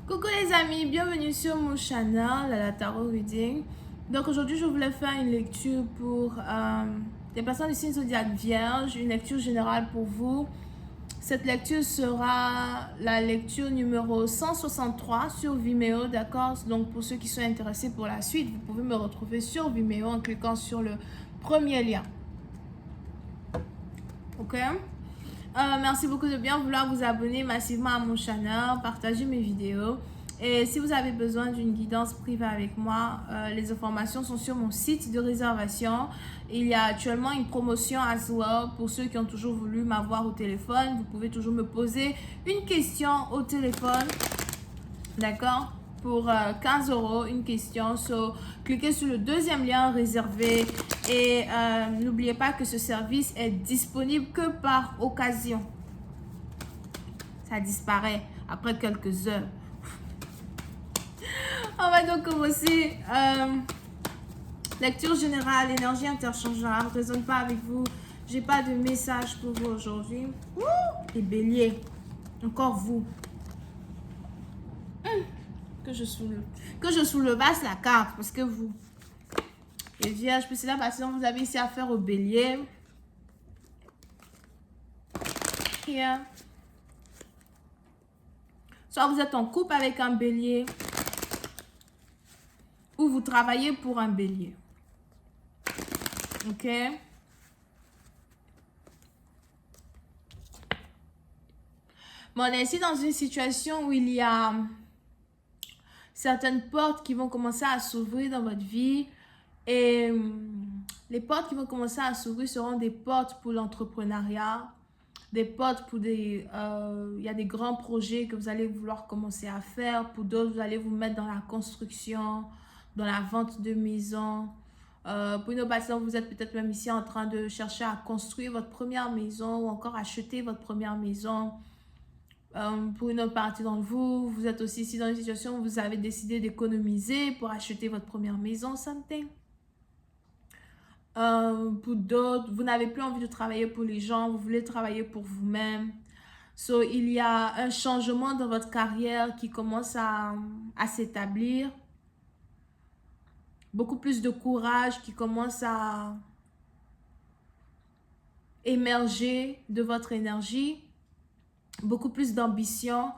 Coucou les amis, bienvenue sur mon channel, la Tarot Reading. Donc aujourd'hui, je voulais faire une lecture pour les personnes du signe zodiaque Vierge, une lecture générale pour vous. Cette lecture sera la lecture numéro 163 sur Vimeo, d'accord? Donc pour ceux qui sont intéressés pour la suite, vous pouvez me retrouver sur Vimeo en cliquant sur le premier lien. Ok? Merci beaucoup de bien vouloir vous abonner massivement à mon channel, partager mes vidéos. Et si vous avez besoin d'une guidance privée avec moi, les informations sont sur mon site de réservation. Il y a actuellement une promotion as well pour ceux qui ont toujours voulu m'avoir au téléphone. Vous pouvez toujours me poser une question au téléphone. D'accord? Pour 15 € une question. So, cliquez sur le deuxième lien réservé et n'oubliez pas que ce service est disponible que par occasion. Ça disparaît après quelques heures. On va donc commencer. Lecture générale, énergie interchangeable. Ne résonne pas avec vous. J'ai pas de message pour vous aujourd'hui. Et bélier, encore vous. Que je soulevasse la carte parce que vous. Les vierges, puis c'est là parce que vous avez ici affaire au bélier. Here. Soit vous êtes en couple avec un bélier ou vous travaillez pour un bélier. Ok? Bon, on est ici dans une situation où il y a certaines portes qui vont commencer à s'ouvrir dans votre vie. Et les portes qui vont commencer à s'ouvrir seront des portes pour l'entrepreneuriat, des portes pour des... il y a des grands projets que vous allez vouloir commencer à faire. Pour d'autres, vous allez vous mettre dans la construction, dans la vente de maisons. Pour une autre personne, vous êtes peut-être même ici en train de chercher à construire votre première maison ou encore acheter votre première maison. Pour une autre partie d'entre vous, vous êtes aussi ici dans une situation où vous avez décidé d'économiser pour acheter votre première maison, something. Pour d'autres, vous n'avez plus envie de travailler pour les gens, vous voulez travailler pour vous-même. So, il y a un changement dans votre carrière qui commence à s'établir. Beaucoup plus de courage qui commence à émerger de votre énergie. Beaucoup plus d'ambition.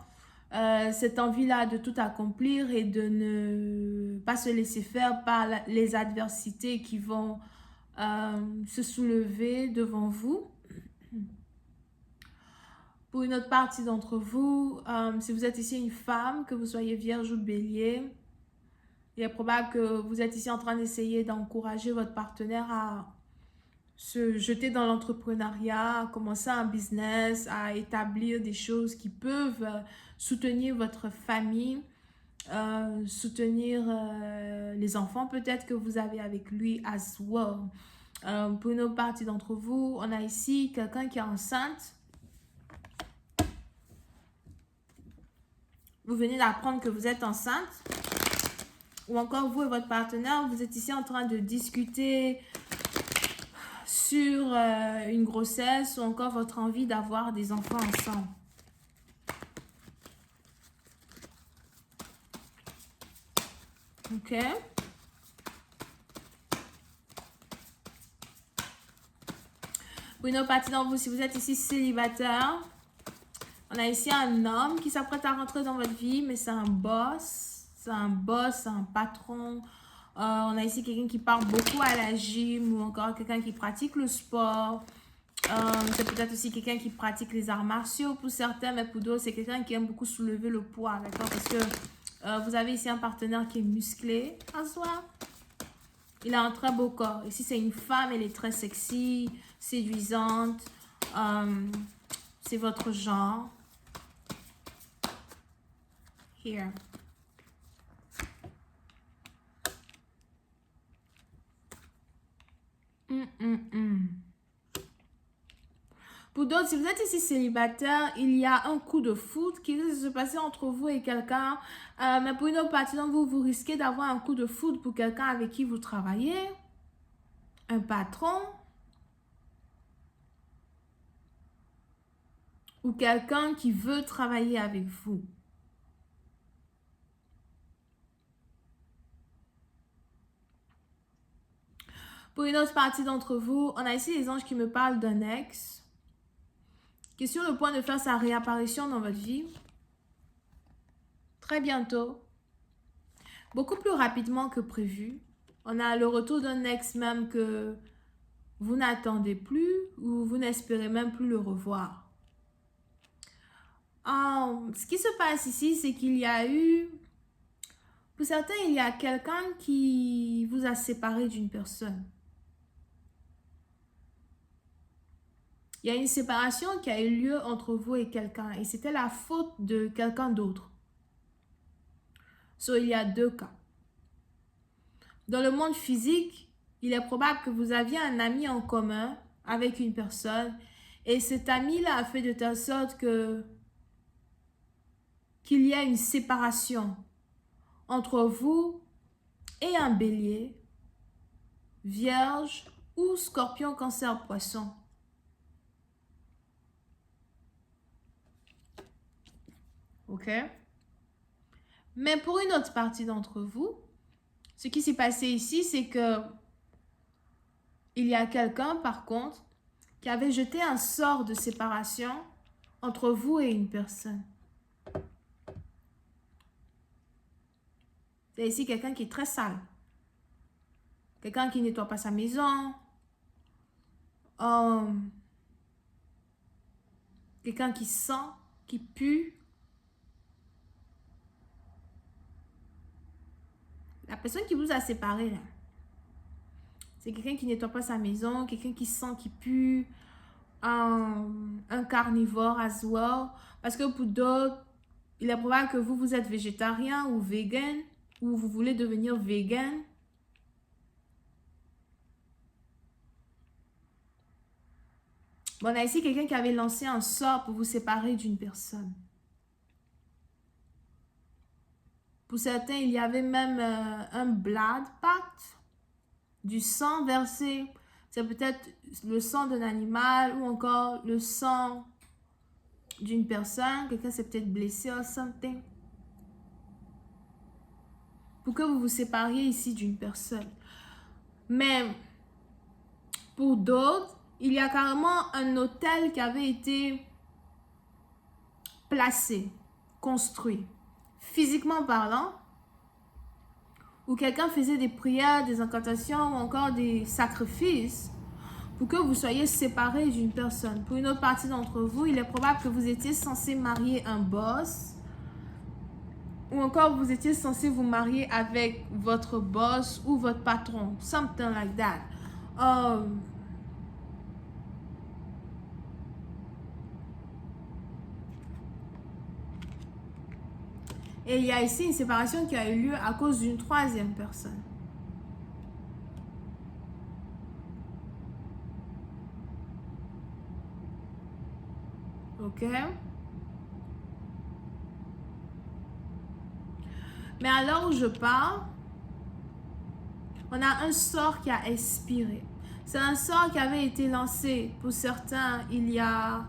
Cette envie-là de tout accomplir et de ne pas se laisser faire par les adversités qui vont se soulever devant vous. Pour une autre partie d'entre vous, si vous êtes ici une femme, que vous soyez vierge ou bélier, il est probable que vous êtes ici en train d'essayer d'encourager votre partenaire à se jeter dans l'entrepreneuriat, à commencer un business, à établir des choses qui peuvent soutenir votre famille, soutenir les enfants peut-être que vous avez avec lui as well. Pour une autre partie d'entre vous, on a ici quelqu'un qui est enceinte. Vous venez d'apprendre que vous êtes enceinte. Ou encore vous et votre partenaire, vous êtes ici en train de discuter sur une grossesse ou encore votre envie d'avoir des enfants ensemble. Ok. Pour une autre partie d'entre vous, si vous êtes ici célibataire, on a ici un homme qui s'apprête à rentrer dans votre vie, mais c'est un boss. C'est un boss, c'est un patron. On a ici quelqu'un qui part beaucoup à la gym ou encore quelqu'un qui pratique le sport. C'est peut-être aussi quelqu'un qui pratique les arts martiaux pour certains, mais pour d'autres, c'est quelqu'un qui aime beaucoup soulever le poids, d'accord? Parce que vous avez ici un partenaire qui est musclé en soi. Il a un très beau corps. Ici, c'est une femme, elle est très sexy, séduisante. C'est votre genre. Here. Pour d'autres, si vous êtes ici célibataire, il y a un coup de foudre qui risque de se passer entre vous et quelqu'un. Mais pour une autre partie d'entre vous, vous risquez d'avoir un coup de foudre pour quelqu'un avec qui vous travaillez. Un patron. Ou quelqu'un qui veut travailler avec vous. Pour une autre partie d'entre vous, on a ici les anges qui me parlent d'un ex qui est sur le point de faire sa réapparition dans votre vie. Très bientôt. Beaucoup plus rapidement que prévu. On a le retour d'un ex même que vous n'attendez plus ou vous n'espérez même plus le revoir. Ce qui se passe ici, c'est qu'il y a eu... Pour certains, il y a quelqu'un qui vous a séparé d'une personne. Il y a une séparation qui a eu lieu entre vous et quelqu'un et c'était la faute de quelqu'un d'autre. Il y a deux cas. Dans le monde physique, il est probable que vous aviez un ami en commun avec une personne et cet ami-là a fait de telle sorte qu'il y a une séparation entre vous et un bélier, vierge ou scorpion, cancer, poisson. Ok? Mais pour une autre partie d'entre vous, ce qui s'est passé ici, c'est que il y a quelqu'un, par contre, qui avait jeté un sort de séparation entre vous et une personne. C'est ici quelqu'un qui est très sale. Quelqu'un qui nettoie pas sa maison. Quelqu'un qui sent, qui pue. La personne qui vous a séparé, là, c'est quelqu'un qui nettoie pas sa maison, quelqu'un qui sent, qui pue, un carnivore as well. Parce que pour d'autres, il est probable que vous êtes végétarien ou vegan, ou vous voulez devenir vegan. Bon, on a ici quelqu'un qui avait lancé un sort pour vous séparer d'une personne. Pour certains, il y avait même un blood pact, du sang versé. C'est peut-être le sang d'un animal ou encore le sang d'une personne. Quelqu'un s'est peut-être blessé ou something. Pour que vous vous sépariez ici d'une personne. Mais pour d'autres, il y a carrément un hôtel qui avait été placé, construit. Physiquement parlant, où quelqu'un faisait des prières, des incantations ou encore des sacrifices pour que vous soyez séparés d'une personne. Pour une autre partie d'entre vous, il est probable que vous étiez censé marier un boss ou encore vous étiez censé vous marier avec votre boss ou votre patron. Something like that. Et il y a ici une séparation qui a eu lieu à cause d'une troisième personne. Ok? Mais à l'heure où je parle, on a un sort qui a expiré. C'est un sort qui avait été lancé pour certains il y a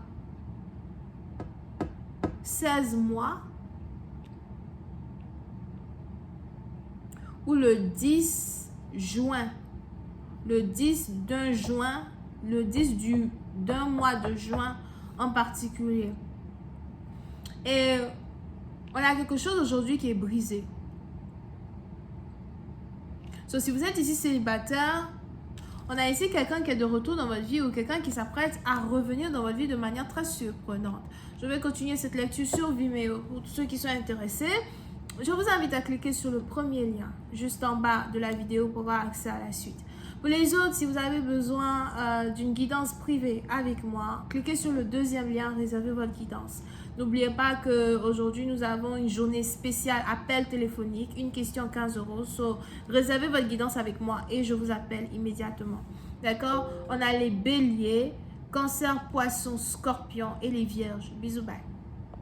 16 mois. Ou le 10 juin, le 10 d'un juin, le 10 d'un mois de juin en particulier. Et on a quelque chose aujourd'hui qui est brisé. Si vous êtes ici célibataire, on a ici quelqu'un qui est de retour dans votre vie ou quelqu'un qui s'apprête à revenir dans votre vie de manière très surprenante. Je vais continuer cette lecture sur Vimeo pour tous ceux qui sont intéressés. Je vous invite à cliquer sur le premier lien juste en bas de la vidéo pour avoir accès à la suite. Pour les autres, si vous avez besoin d'une guidance privée avec moi, cliquez sur le deuxième lien, réservez votre guidance. N'oubliez pas qu'aujourd'hui, nous avons une journée spéciale appel téléphonique, une question 15 €. Réservez votre guidance avec moi et je vous appelle immédiatement. D'accord? On a les béliers, cancer, poisson, scorpion et les vierges. Bisous, bye.